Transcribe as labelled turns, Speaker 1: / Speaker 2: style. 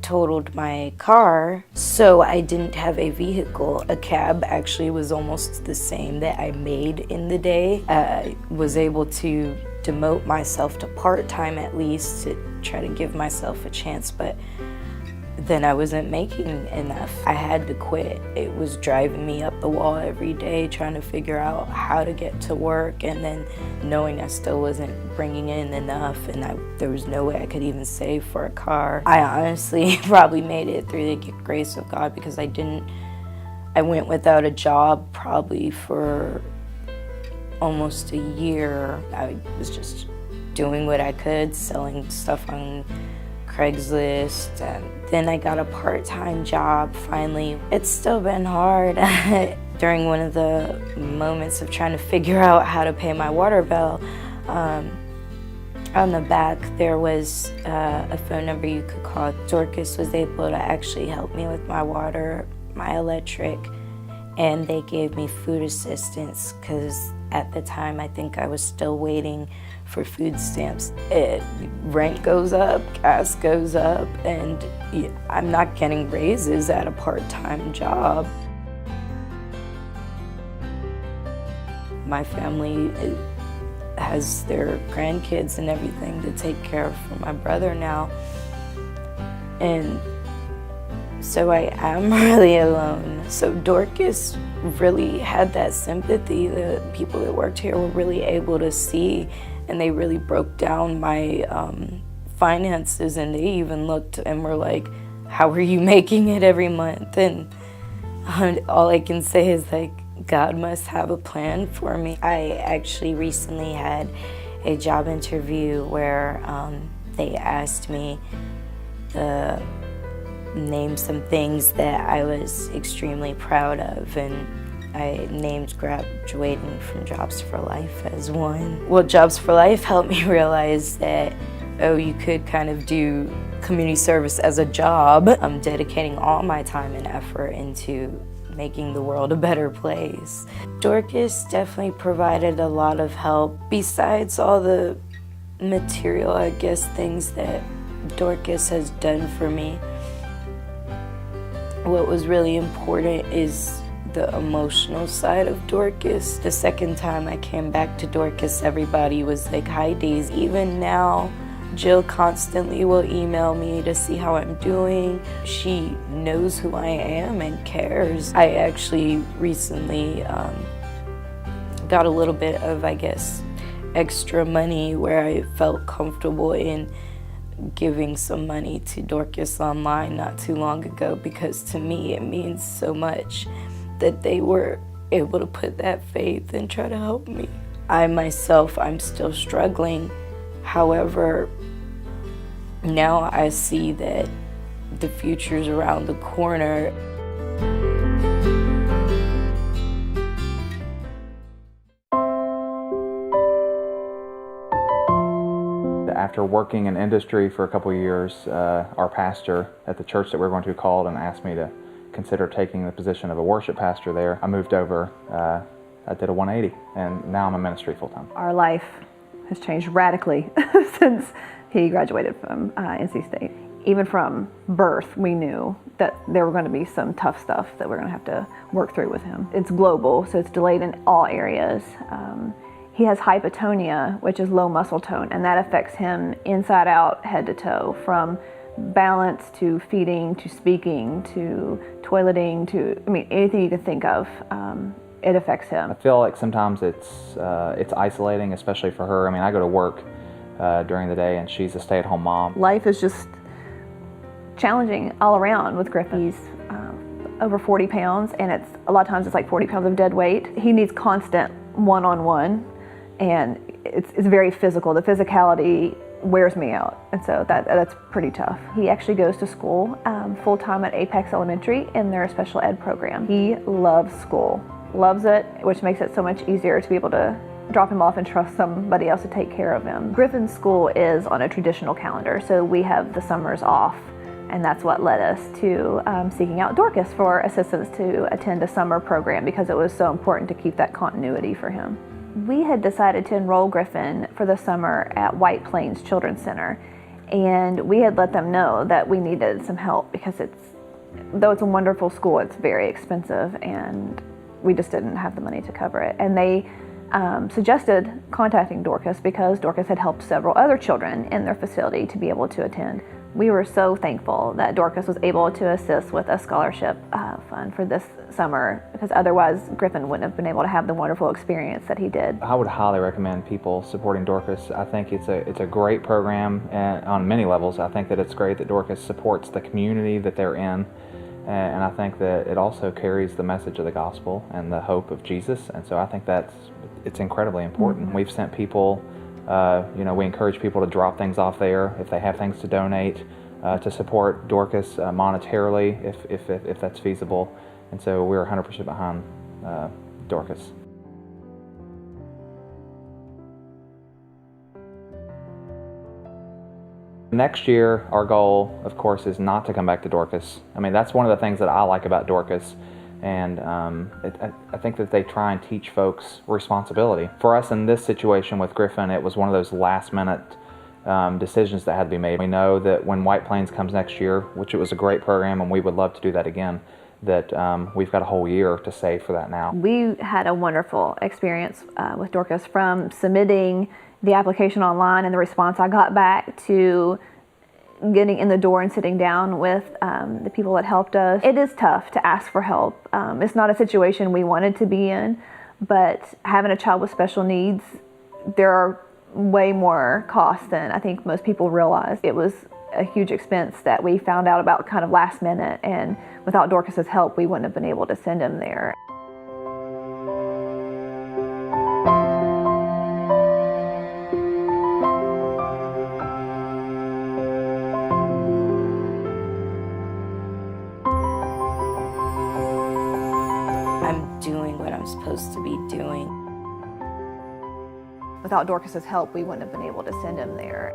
Speaker 1: totaled my car, so I didn't have a vehicle. A cab actually was almost the same that I made in the day. I was able to demote myself to part-time at least to try to give myself a chance, but then I wasn't making enough. I had to quit. It was driving me up the wall every day, trying to figure out how to get to work, and then knowing I still wasn't bringing in enough, and there was no way I could even save for a car. I honestly probably made it through the grace of God, because I went without a job probably for almost a year. I was just doing what I could, selling stuff on Craigslist, and then I got a part-time job finally. It's still been hard. During one of the moments of trying to figure out how to pay my water bill, on the back there was a phone number you could call. Dorcas was able to actually help me with my water, my electric, and they gave me food assistance, because at the time I think I was still waiting for food stamps. Rent goes up, gas goes up, and I'm not getting raises at a part-time job. My family has their grandkids and everything to take care of for my brother now, and so I am really alone. So Dorcas really had that sympathy. The people that worked here were really able to see, and they really broke down my finances, and they even looked and were like, how are you making it every month? And all I can say is, like, God must have a plan for me. I actually recently had a job interview where they asked me to name some things that I was extremely proud of, and I named graduating from Jobs for Life as one. Well, Jobs for Life helped me realize that, oh, you could kind of do community service as a job. I'm dedicating all my time and effort into making the world a better place. Dorcas definitely provided a lot of help. Besides all the material, I guess, things that Dorcas has done for me, what was really important is the emotional side of Dorcas. The second time I came back to Dorcas, everybody was like, hi Daisy. Even now, Jill constantly will email me to see how I'm doing. She knows who I am and cares. I actually recently got a little bit of, I guess, extra money where I felt comfortable in giving some money to Dorcas Online not too long ago, because to me it means so much that they were able to put that faith and try to help me. I'm still struggling. However, now I see that the future's around the corner.
Speaker 2: After working in industry for a couple of years, our pastor at the church that we're going to called and asked me to consider taking the position of a worship pastor there. I moved over, I did a 180, and now I'm in ministry full-time.
Speaker 3: Our life has changed radically since he graduated from NC State. Even from birth, we knew that there were going to be some tough stuff that we're going to have to work through with him. It's global, so it's delayed in all areas. He has hypotonia, which is low muscle tone, and that affects him inside out, head to toe, from balance to feeding to speaking to toileting to, anything you can think of, it affects him.
Speaker 2: I feel like sometimes it's isolating, especially for her. I go to work during the day, and she's a stay-at-home mom.
Speaker 3: Life is just challenging all around with Griffin. He's over 40 pounds, and a lot of times it's like 40 pounds of dead weight. He needs constant one-on-one, and it's very physical. The physicality wears me out, and so that's pretty tough. He actually goes to school full-time at Apex Elementary in their special ed program. He loves school, loves it, which makes it so much easier to be able to drop him off and trust somebody else to take care of him. Griffin's school is on a traditional calendar, so we have the summers off, and that's what led us to seeking out Dorcas for assistance to attend a summer program, because it was so important to keep that continuity for him. We had decided to enroll Griffin for the summer at White Plains Children's Center, And we had let them know that we needed some help because though it's a wonderful school, it's very expensive and we just didn't have the money to cover it. And they suggested contacting Dorcas because Dorcas had helped several other children in their facility to be able to attend. We were so thankful that Dorcas was able to assist with a scholarship fund for this summer, because otherwise Griffin wouldn't have been able to have the wonderful experience that he did.
Speaker 2: I would highly recommend people supporting Dorcas. I think it's a great program on many levels. I think that it's great that Dorcas supports the community that they're in, and I think that it also carries the message of the gospel and the hope of Jesus, and so I think it's incredibly important. We've sent people, we encourage people to drop things off there if they have things to donate, to support Dorcas monetarily if that's feasible. And so we're 100% behind Dorcas. Next year, our goal, of course, is not to come back to Dorcas. I mean, that's one of the things that I like about Dorcas. And I think that they try and teach folks responsibility. For us in this situation with Griffin, it was one of those last-minute decisions that had to be made. We know that when White Plains comes next year, which it was a great program and we would love to do that again, that we've got a whole year to save for that now.
Speaker 3: We had a wonderful experience with Dorcas, from submitting the application online and the response I got back to getting in the door and sitting down with the people that helped us. It is tough to ask for help. It's not a situation we wanted to be in, but having a child with special needs, there are way more costs than I think most people realize. It was a huge expense that we found out about kind of last minute, and without Dorcas's help, we wouldn't have been able to send him there.
Speaker 1: I'm doing what I'm supposed to be doing.
Speaker 3: Without Dorcas's help, we wouldn't have been able to send him there.